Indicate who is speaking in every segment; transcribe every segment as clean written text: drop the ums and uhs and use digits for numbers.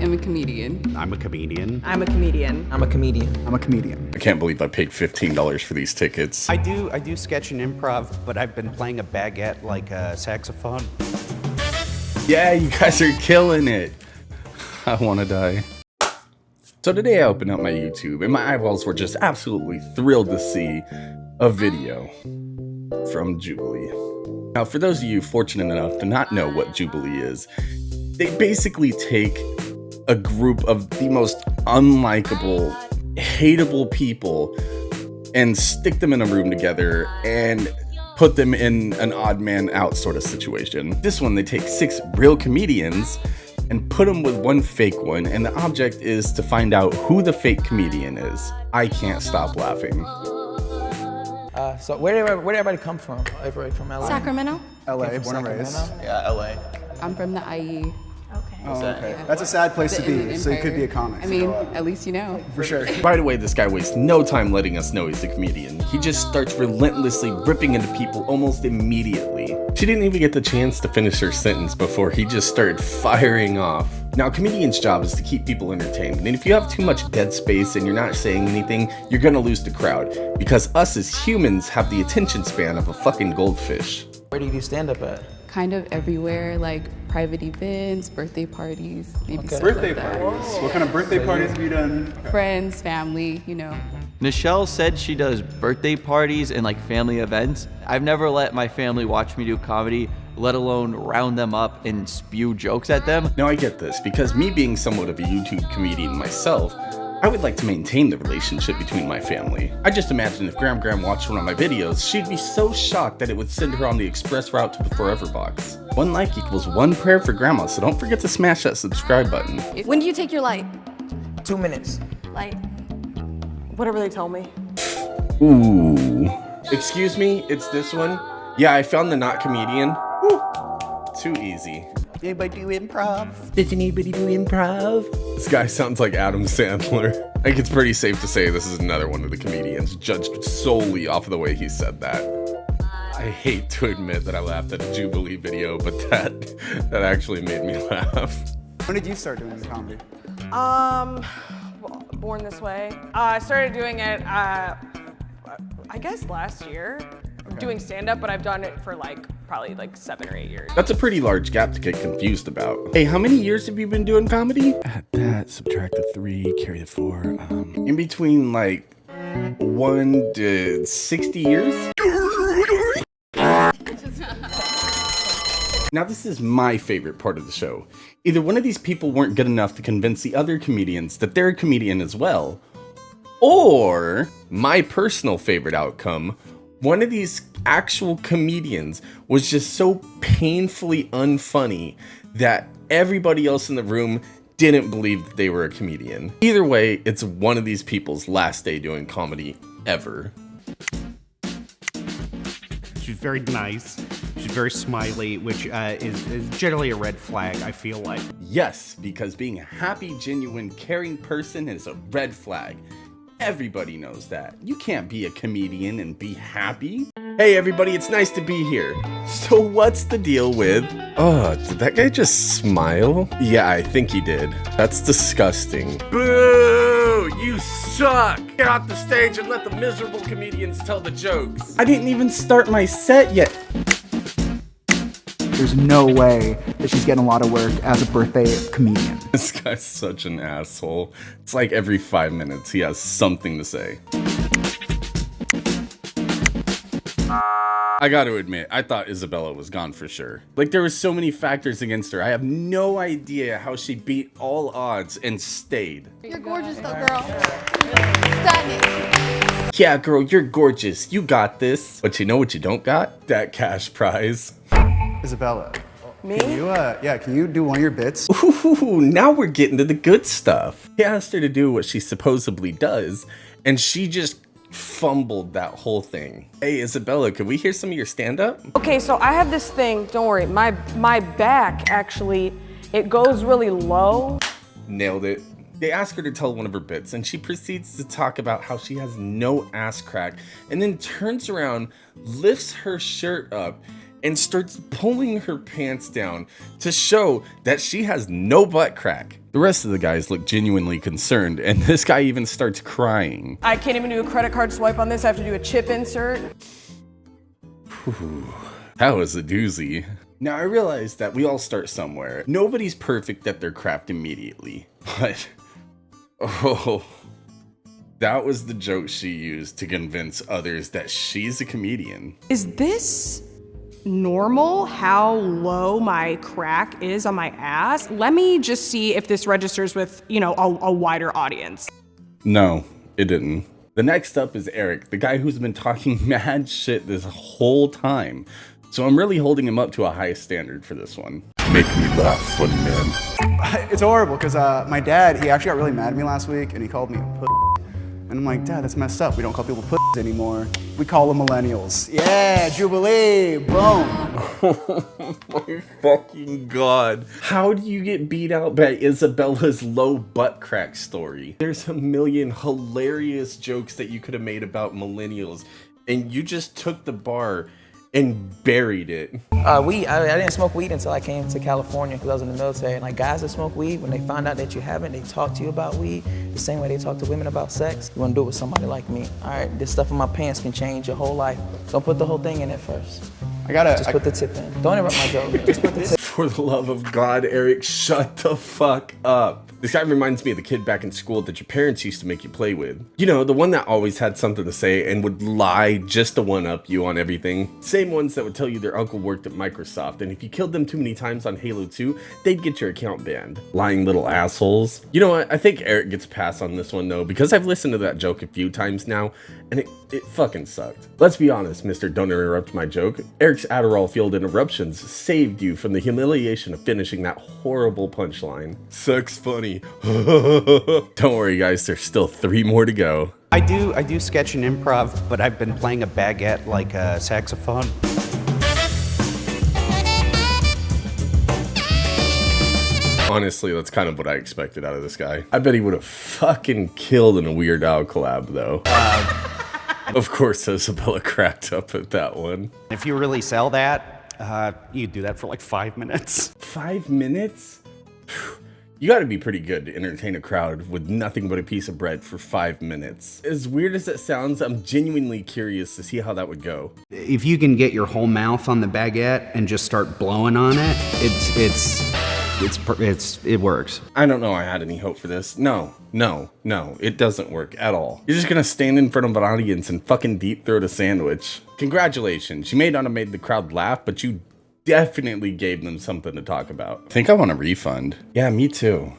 Speaker 1: am a comedian.
Speaker 2: I'm a comedian.
Speaker 3: I'm a comedian.
Speaker 4: I'm a comedian.
Speaker 5: I'm a comedian.
Speaker 6: I can't believe I paid $15 for these tickets.
Speaker 2: I do sketch and improv, but I've been playing a baguette like a saxophone.
Speaker 6: Yeah, you guys are killing it. I want to die. So today I opened up my YouTube and my eyeballs were just absolutely thrilled to see a video from Jubilee. Now, for those of you fortunate enough to not know what Jubilee is, they basically take a group of the most unlikable, hateable people and stick them in a room together and put them in an odd man out sort of situation. This one, they take 6 real comedians and put them with one fake one, and the object is to find out who the fake comedian is. I can't stop laughing.
Speaker 4: So where did everybody come from? Everybody from LA?
Speaker 1: Sacramento?
Speaker 5: LA, born and raised.
Speaker 4: Yeah, LA.
Speaker 1: I'm from the IE.
Speaker 5: Oh, okay. That's a sad place to be, so you could be a comic.
Speaker 1: I mean, at least you know.
Speaker 5: For sure.
Speaker 6: Right away, this guy wastes no time letting us know he's a comedian. He just starts relentlessly ripping into people almost immediately. She didn't even get the chance to finish her sentence before he just started firing off. Now, a comedian's job is to keep people entertained, and if you have too much dead space and you're not saying anything, you're gonna lose the crowd, because us as humans have the attention span of a fucking goldfish.
Speaker 4: Where do you do stand-up at?
Speaker 1: Kind of everywhere, like private events, birthday parties, maybe stuff
Speaker 5: Birthday
Speaker 1: like that.
Speaker 5: parties. What kind of birthday parties have you done?
Speaker 1: Friends, family, you know.
Speaker 7: Nichelle said she does birthday parties and like family events. I've never let my family watch me do comedy, let alone round them up and spew jokes at them.
Speaker 6: Now I get this, because me being somewhat of a YouTube comedian myself, I would like to maintain the relationship between my family. I just imagine if Gram watched one of my videos, she'd be so shocked that it would send her on the express route to the Forever Box. 1 like equals 1 prayer for Grandma, so don't forget to smash that subscribe button.
Speaker 3: When do you take your light?
Speaker 4: 2 minutes.
Speaker 3: Light. Whatever they tell me.
Speaker 6: Ooh. Excuse me, it's this one? Yeah, I found the not comedian. Woo. Too easy.
Speaker 2: Anybody do improv?
Speaker 6: Does anybody do improv? This guy sounds like Adam Sandler. I think it's pretty safe to say this is another one of the comedians judged solely off of the way he said that. I hate to admit that I laughed at a Jubilee video, but that actually made me laugh.
Speaker 5: When did you start doing the comedy?
Speaker 3: Born this way. I started doing it, I guess last year. Doing stand-up, but I've done it for probably 7 or 8 years.
Speaker 6: That's a pretty large gap to get confused about. Hey, how many years have you been doing comedy? Add that, subtract the 3, carry the 4. In between 1 to 60 years? Now this is my favorite part of the show. Either one of these people weren't good enough to convince the other comedians that they're a comedian as well, or my personal favorite outcome, one of these actual comedians was just so painfully unfunny that everybody else in the room didn't believe that they were a comedian. Either way, it's one of these people's last day doing comedy ever.
Speaker 2: She's very nice. She's very smiley, which is generally a red flag, I feel like.
Speaker 6: Yes, because being a happy, genuine, caring person is a red flag. Everybody knows that. You can't be a comedian and be happy. Hey everybody, it's nice to be here. So what's the deal with... Oh, did that guy just smile? Yeah, I think he did. That's disgusting. Boo! You suck! Get off the stage and let the miserable comedians tell the jokes. I didn't even start my set yet.
Speaker 5: There's no way that she's getting a lot of work as a birthday comedian.
Speaker 6: This guy's such an asshole. It's like every 5 minutes he has something to say. I gotta admit, I thought Isabella was gone for sure. There were so many factors against her. I have no idea how she beat all odds and stayed.
Speaker 8: You're gorgeous though, girl. Stunning.
Speaker 6: Yeah, girl, you're gorgeous. You got this. But you know what you don't got? That cash prize.
Speaker 5: Isabella.
Speaker 3: Me?
Speaker 5: Can you do one of your bits?
Speaker 6: Ooh, now we're getting to the good stuff. He asked her to do what she supposedly does, and she just fumbled that whole thing. Hey, Isabella, could we hear some of your stand-up?
Speaker 3: Okay, so I have this thing, don't worry, my back actually, it goes really low.
Speaker 6: Nailed it. They ask her to tell one of her bits, and she proceeds to talk about how she has no ass crack, and then turns around, lifts her shirt up, and starts pulling her pants down to show that she has no butt crack. The rest of the guys look genuinely concerned, and this guy even starts crying.
Speaker 3: I can't even do a credit card swipe on this. I have to do a chip insert.
Speaker 6: Whew, that was a doozy. Now I realize that we all start somewhere. Nobody's perfect at their craft immediately, but oh, that was the joke she used to convince others that she's a comedian.
Speaker 3: Is this normal how low my crack is on my ass? Let me just see if this registers with, you know, a wider audience.
Speaker 6: No, it didn't. The next up is Eric, the guy who's been talking mad shit this whole time. So I'm really holding him up to a high standard for this one. Make me laugh, funny man.
Speaker 8: It's horrible because my dad, he actually got really mad at me last week and he called me a pussy. And I'm like, Dad, that's messed up. We don't call people pussies anymore. We call them millennials. Yeah, Jubilee, boom.
Speaker 6: Oh my fucking God. How do you get beat out by Isabella's low butt crack story? There's a million hilarious jokes that you could have made about millennials, and you just took the bar and buried it.
Speaker 4: Weed. I didn't smoke weed until I came to California because I was in the military. And like guys that smoke weed, when they find out that you haven't, they talk to you about weed the same way they talk to women about sex. You want to do it with somebody like me. All right, this stuff in my pants can change your whole life. Don't put the whole thing in it first. Just put the tip in. Don't interrupt my joke. Just put the tip.
Speaker 6: For the love of God, Eric, shut the fuck up. This guy reminds me of the kid back in school that your parents used to make you play with. You know, the one that always had something to say and would lie just to one-up you on everything. Same ones that would tell you their uncle worked at Microsoft, and if you killed them too many times on Halo 2, they'd get your account banned. Lying little assholes. You know what? I think Eric gets a pass on this one though, because I've listened to that joke a few times now, and it fucking sucked. Let's be honest, Mr. Don't Interrupt My Joke. Eric's Adderall-fueled interruptions saved you from the humiliation of finishing that horrible punchline. Sucks funny. Don't worry guys, there's still 3 more to go.
Speaker 9: I do sketch and improv, but I've been playing a baguette like a saxophone.
Speaker 6: Honestly, that's kind of what I expected out of this guy. I bet he would have fucking killed in a Weird Al collab though. Of course, Isabella cracked up at that one.
Speaker 9: If you really sell that, you do that for like 5 minutes.
Speaker 6: 5 minutes? You gotta be pretty good to entertain a crowd with nothing but a piece of bread for 5 minutes. As weird as it sounds, I'm genuinely curious to see how that would go.
Speaker 9: If you can get your whole mouth on the baguette and just start blowing on it, it works.
Speaker 6: I don't know I had any hope for this. No, it doesn't work at all. You're just gonna stand in front of an audience and fucking deep throat a sandwich. Congratulations, you may not have made the crowd laugh, but you definitely gave them something to talk about. I think I want a refund. Yeah, me too.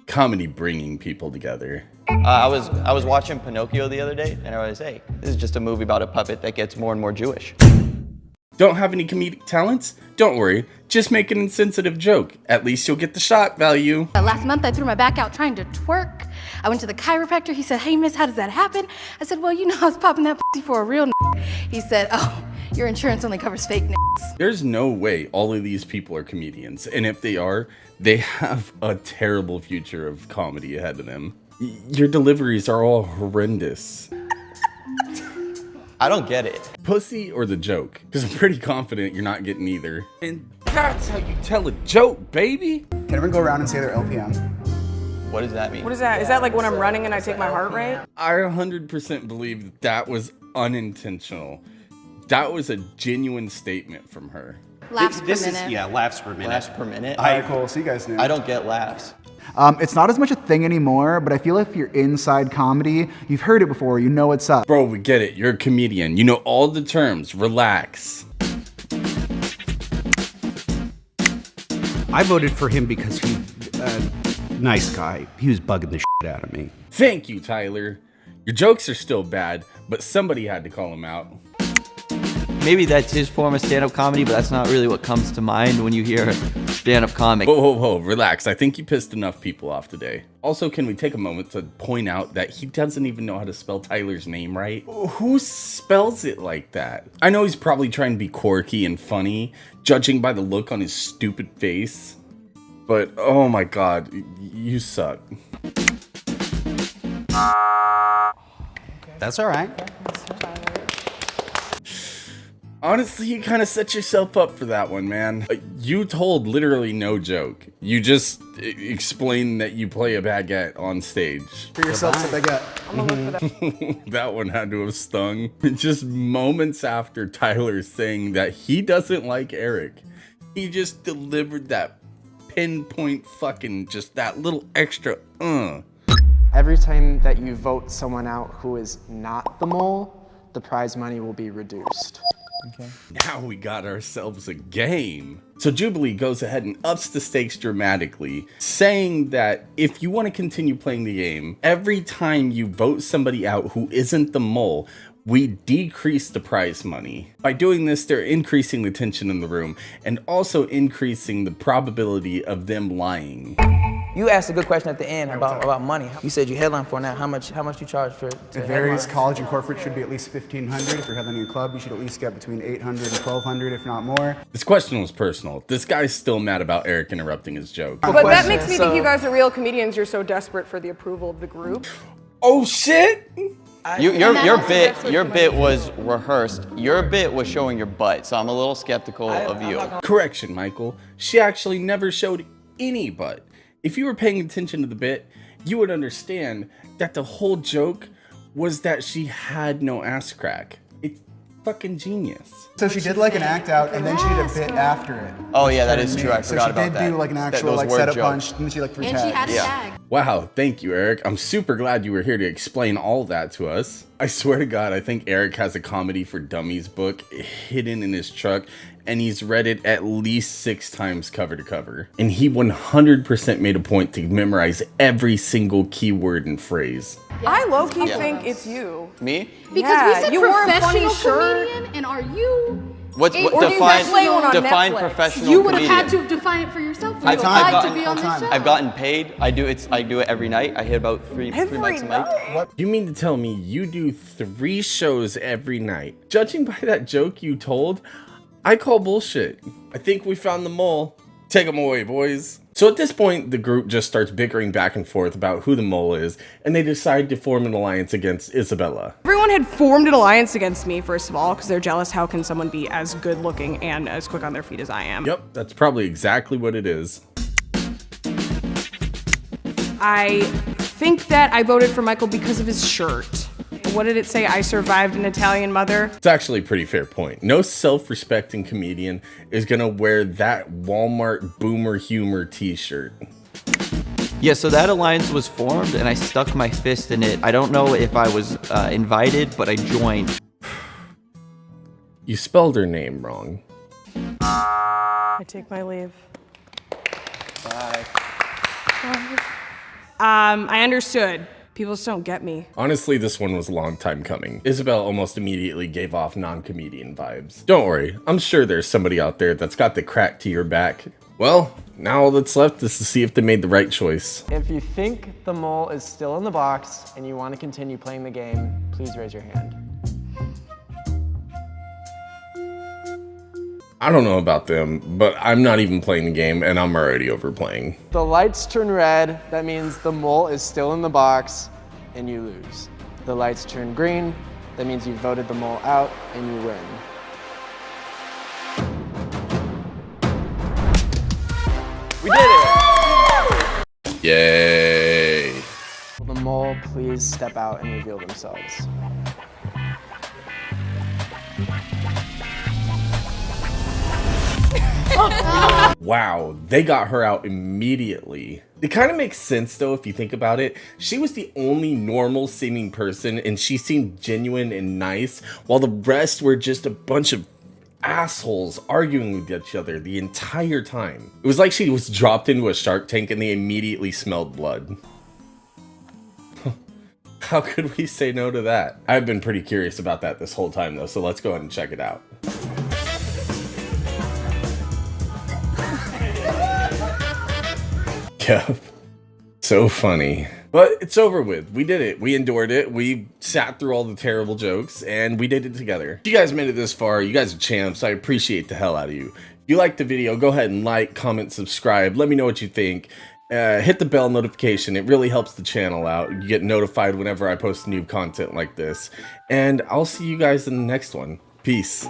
Speaker 6: Comedy bringing people together.
Speaker 7: I was watching Pinocchio the other day, and I was, hey, this is just a movie about a puppet that gets more and more Jewish.
Speaker 6: Don't have any comedic talents? Don't worry, just make an insensitive joke. At least you'll get the shock value.
Speaker 10: Last month I threw my back out trying to twerk. I went to the chiropractor. He said, hey miss, how does that happen? I said, well, you know I was popping that pussy for a real He said, oh, your insurance only covers fake
Speaker 6: There's no way all of these people are comedians. And if they are, they have a terrible future of comedy ahead of them. Your deliveries are all horrendous.
Speaker 7: I don't get it.
Speaker 6: Pussy or the joke? Because I'm pretty confident you're not getting either. And that's how you tell a joke, baby.
Speaker 8: Can everyone go around and say their LPM?
Speaker 7: What does that mean?
Speaker 3: What is that? Is that like when I'm running and I take my heart rate?
Speaker 6: I 100% believe that was unintentional. That was a genuine statement from her.
Speaker 10: Laughs per minute.
Speaker 9: Yeah, laughs per minute.
Speaker 7: Laughs per minute?
Speaker 8: All right, cool. So you guys knew.
Speaker 7: I don't get laughs.
Speaker 5: It's not as much a thing anymore, but I feel if you're inside comedy, you've heard it before, you know what's up.
Speaker 6: Bro, we get it. You're a comedian. You know all the terms. Relax.
Speaker 9: I voted for him because he's a nice guy. He was bugging the shit out of me.
Speaker 6: Thank you, Tyler. Your jokes are still bad, but somebody had to call him out.
Speaker 7: Maybe that's his form of stand-up comedy, but that's not really what comes to mind when you hear stand-up comic.
Speaker 6: Whoa, relax. I think you pissed enough people off today. Also, can we take a moment to point out that he doesn't even know how to spell Tyler's name right? Who spells it like that? I know he's probably trying to be quirky and funny, judging by the look on his stupid face. But, oh my God, you suck.
Speaker 9: That's all right.
Speaker 6: Honestly, you kind of set yourself up for that one, man. You told literally no joke. You just explained that you play a baguette on stage.
Speaker 8: For yourself, a baguette.
Speaker 3: I'm gonna look for that.
Speaker 6: That one had to have stung. Just moments after Tyler saying that he doesn't like Eric, he just delivered that pinpoint fucking, just that little extra,
Speaker 11: Every time that you vote someone out who is not the mole, the prize money will be reduced.
Speaker 6: Okay. Now we got ourselves a game. So Jubilee goes ahead and ups the stakes dramatically, saying that if you want to continue playing the game, every time you vote somebody out who isn't the mole, we decrease the prize money. By doing this, they're increasing the tension in the room and also increasing the probability of them lying.
Speaker 4: You asked a good question at the end about money. You said you headline for now. How much you charge for?
Speaker 8: It varies. College and corporate should be at least $1,500. If you're headlining a club, you should at least get between $800 and $1,200, if not more.
Speaker 6: This question was personal. This guy's still mad about Eric interrupting his joke.
Speaker 3: But that makes me think you guys are real comedians. You're so desperate for the approval of the group.
Speaker 6: Oh shit!
Speaker 7: Your bit was rehearsed. Your bit was showing your butt, so I'm a little skeptical of you.
Speaker 6: Correction, Michael. She actually never showed any butt. If you were paying attention to the bit, you would understand that the whole joke was that she had no ass crack. It's fucking genius.
Speaker 8: So she did like an act out, and then she did a bit after it.
Speaker 7: Oh yeah, that is true. I forgot about that.
Speaker 8: So she did do like an actual like setup punch, and then she like threw tags.
Speaker 10: And she had a tag.
Speaker 6: Wow, thank you, Eric. I'm super glad you were here to explain all that to us. I swear to God, I think Eric has a Comedy for Dummies book hidden in his truck, and he's read it at least 6 times cover to cover. And he 100% made a point to memorize every single keyword and phrase.
Speaker 3: I low-key think it's you.
Speaker 7: Me?
Speaker 10: Because we said
Speaker 3: you wore a funny
Speaker 10: professional
Speaker 3: shirt.
Speaker 10: comedian, and are you?
Speaker 7: What
Speaker 3: Or do you just play one on
Speaker 7: define
Speaker 3: Netflix?
Speaker 7: professional
Speaker 10: You would have
Speaker 7: comedian.
Speaker 10: had to define it for yourself. You
Speaker 7: I've
Speaker 10: applied to be on this
Speaker 8: gotten-
Speaker 10: show.
Speaker 7: I've gotten paid. I do it every night. I hit about three mics a night.
Speaker 6: You mean to tell me you do 3 shows every night? Judging by that joke you told, I call bullshit. I think we found the mole. Take them away, boys. So at this point, the group just starts bickering back and forth about who the mole is, and they decide to form an alliance against Isabella.
Speaker 3: Everyone had formed an alliance against me, first of all, because they're jealous. How can someone be as good looking and as quick on their feet as I am?
Speaker 6: Yep, that's probably exactly what it is.
Speaker 3: I think that I voted for Michael because of his shirt. What did it say? I survived an Italian mother?
Speaker 6: It's actually a pretty fair point. No self-respecting comedian is gonna wear that Walmart boomer humor t-shirt.
Speaker 7: Yeah, so that alliance was formed, and I stuck my fist in it. I don't know if I was invited, but I joined.
Speaker 6: You spelled her name wrong.
Speaker 3: I take my leave.
Speaker 7: Bye.
Speaker 3: I understood. People just don't get me.
Speaker 6: Honestly, this one was a long time coming. Isabel almost immediately gave off non-comedian vibes. Don't worry, I'm sure there's somebody out there that's got the crack to your back. Well, now all that's left is to see if they made the right choice.
Speaker 11: If you think the mole is still in the box and you want to continue playing the game, please raise your hand.
Speaker 6: I don't know about them, but I'm not even playing the game and I'm already overplaying.
Speaker 11: The lights turn red, that means the mole is still in the box and you lose. The lights turn green, that means you voted the mole out and you win.
Speaker 7: We did it!
Speaker 6: Yay!
Speaker 11: Will the mole please step out and reveal themselves?
Speaker 6: Wow, they got her out immediately. It kind of makes sense though if you think about it. She was the only normal seeming person and she seemed genuine and nice, while the rest were just a bunch of assholes arguing with each other the entire time. It was like she was dropped into a shark tank and they immediately smelled blood. How could we say no to that? I've been pretty curious about that this whole time though, so let's go ahead and check it out. Yep. So funny. But it's over with. We did it. We endured it. We sat through all the terrible jokes and we did it together. If you guys made it this far, you guys are champs. I appreciate the hell out of you. If you liked the video, go ahead and like, comment, subscribe. Let me know what you think. Hit the bell notification. It really helps the channel out. You get notified whenever I post new content like this. And I'll see you guys in the next one. Peace.